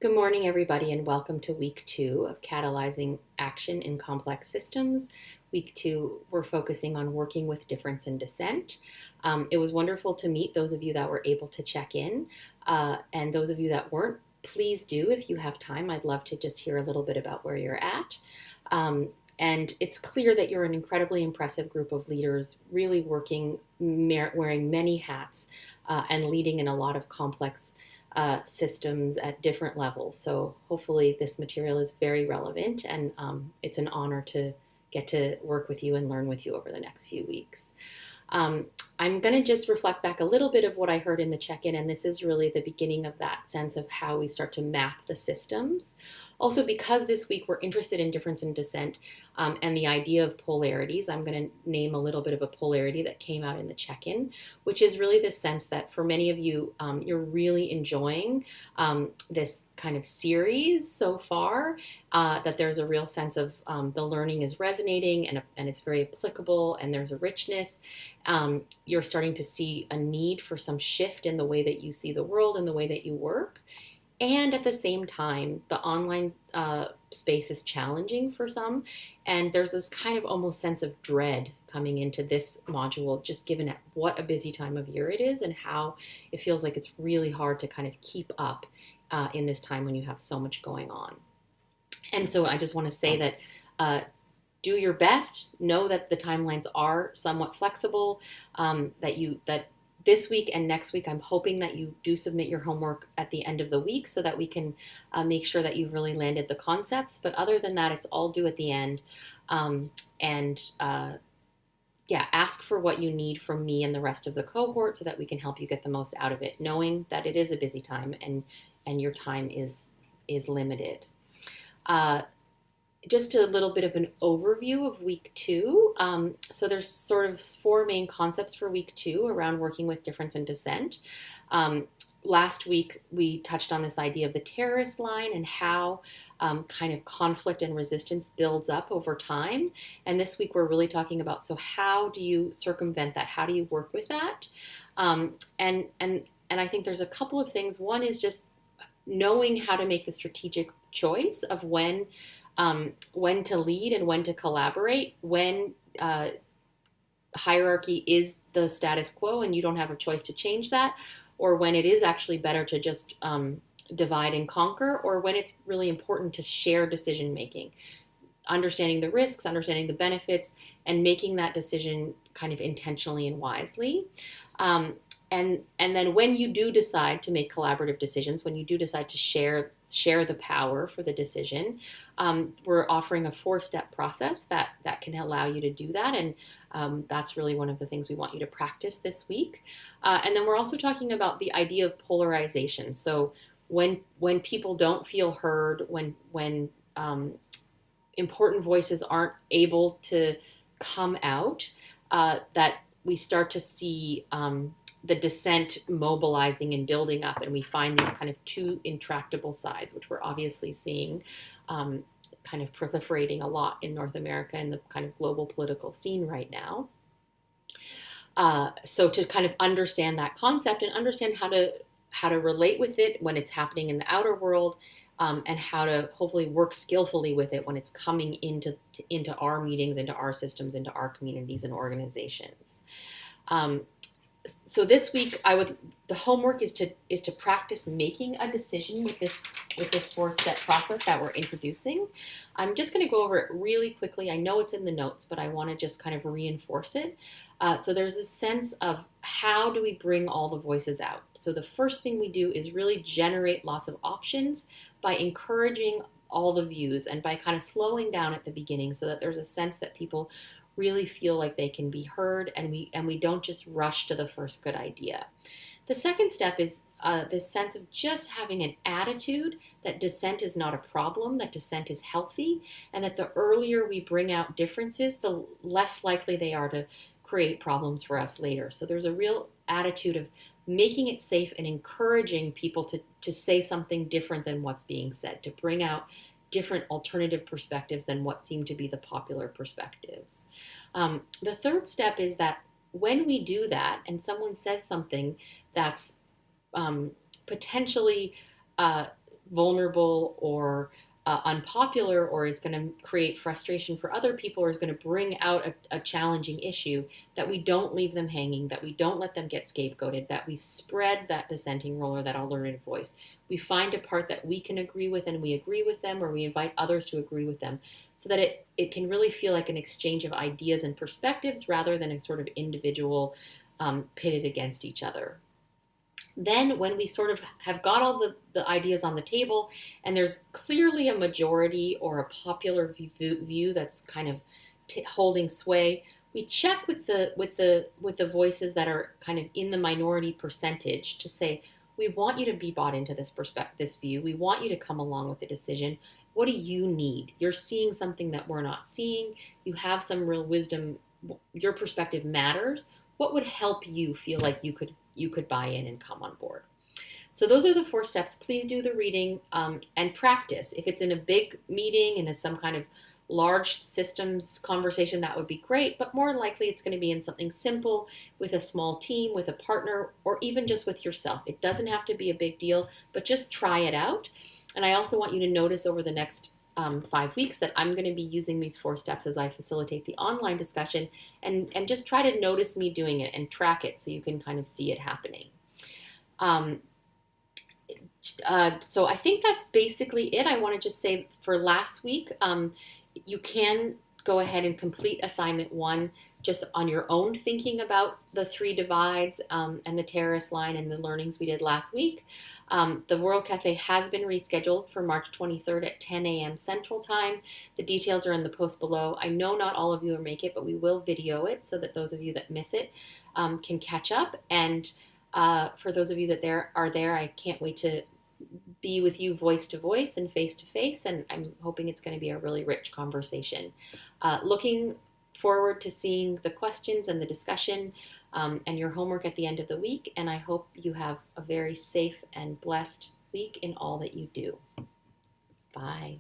Good morning, everybody, and welcome to week 2 of Catalyzing Action in Complex Systems. Week 2, we're focusing on working with difference and dissent. It was wonderful to meet those of you that were able to check in, and those of you that weren't, please do if you have time. I'd love to just hear a little bit about where you're at. And it's clear that you're an incredibly impressive group of leaders, really working, wearing many hats, and leading in a lot of complex systems at different levels. So hopefully this material is very relevant, and it's an honor to get to work with you and learn with you over the next few weeks. Um, I'm going to just reflect back a little bit of what I heard in the check-in, and this is really the beginning of that sense of how we start to map the systems. Also, because this week we're interested in difference and dissent, and the idea of polarities, I'm going to name a little bit of a polarity that came out in the check-in, which is really the sense that for many of you, you're really enjoying this kind of series so far, that there's a real sense of the learning is resonating, and it's very applicable, and there's a richness. You're starting to see a need for some shift in the way that you see the world and the way that you work. And at the same time, the online space is challenging for some. And there's this kind of almost sense of dread coming into this module, just given what a busy time of year it is and how it feels like it's really hard to kind of keep up in this time when you have so much going on. And so I just want to say that do your best. Know that the timelines are somewhat flexible. That this week and next week, I'm hoping that you do submit your homework at the end of the week so that we can make sure that you've really landed the concepts. But other than that, it's all due at the end. And yeah, ask for what you need from me and the rest of the cohort so that we can help you get the most out of it, knowing that it is a busy time and your time is limited. Just a little bit of an overview of week 2. So there's sort of 4 main concepts for week 2 around working with difference and dissent. Last week, we touched on this idea of the terrorist line and how kind of conflict and resistance builds up over time. And this week, we're really talking about, so how do you circumvent that? How do you work with that? And I think there's a couple of things. One is just knowing how to make the strategic choice of when to lead and when to collaborate, when hierarchy is the status quo and you don't have a choice to change that, or when it is actually better to just divide and conquer, or when it's really important to share decision making, understanding the risks, understanding the benefits, and making that decision kind of intentionally and wisely. And then when you do decide to make collaborative decisions, when you do decide to share the power for the decision, we're offering a 4-step process that can allow you to do that. And that's really one of the things we want you to practice this week. And then we're also talking about the idea of polarization. So when people don't feel heard, when important voices aren't able to come out, that we start to see the dissent mobilizing and building up, and we find these kind of 2 intractable sides, which we're obviously seeing kind of proliferating a lot in North America and the kind of global political scene right now. So to kind of understand that concept and understand how to relate with it when it's happening in the outer world, and how to hopefully work skillfully with it when it's coming into our meetings, into our systems, into our communities and organizations. So this week, the homework is to practice making a decision with this 4-step process that we're introducing. I'm just going to go over it really quickly. I know it's in the notes, but I want to just kind of reinforce it. So there's a sense of how do we bring all the voices out? So the first thing we do is really generate lots of options by encouraging all the views and by kind of slowing down at the beginning so that there's a sense that people really feel like they can be heard, and we don't just rush to the first good idea. The second step is this sense of just having an attitude that dissent is not a problem, that dissent is healthy, and that the earlier we bring out differences, the less likely they are to create problems for us later. So there's a real attitude of making it safe and encouraging people to say something different than what's being said, to bring out different alternative perspectives than what seem to be the popular perspectives. The third step is that when we do that and someone says something that's potentially vulnerable or unpopular, or is going to create frustration for other people, or is going to bring out a challenging issue, that we don't leave them hanging, that we don't let them get scapegoated, that we spread that dissenting role or that alternative voice. We find a part that we can agree with and we agree with them, or we invite others to agree with them, so that it can really feel like an exchange of ideas and perspectives rather than a sort of individual pitted against each other. Then when we sort of have got all the ideas on the table and there's clearly a majority or a popular view that's kind of holding sway, we check with the voices that are kind of in the minority percentage to say, we want you to be bought into this view. We want you to come along with the decision. What do you need? You're seeing something that we're not seeing. You have some real wisdom. Your perspective matters. What would help you feel like you could buy in and come on board? So those are the 4 steps. Please do the reading and practice. If it's in a big meeting and as some kind of large systems conversation, that would be great, but more likely it's going to be in something simple with a small team, with a partner, or even just with yourself. It doesn't have to be a big deal, but just try it out. And I also want you to notice over the next 5 weeks that I'm going to be using these 4 steps as I facilitate the online discussion, and just try to notice me doing it and track it so you can kind of see it happening. So I think that's basically it. I want to just say for last week, you can go ahead and complete assignment 1 just on your own, thinking about the 3 divides and the terrace line and the learnings we did last week. The World Cafe has been rescheduled for March 23rd at 10 a.m. Central Time. The details are in the post below. I know not all of you will make it, but we will video it so that those of you that miss it can catch up. And for those of you that are there, I can't wait to be with you voice to voice and face to face, and I'm hoping it's going to be a really rich conversation. Looking forward to seeing the questions and the discussion and your homework at the end of the week, and I hope you have a very safe and blessed week in all that you do. Bye.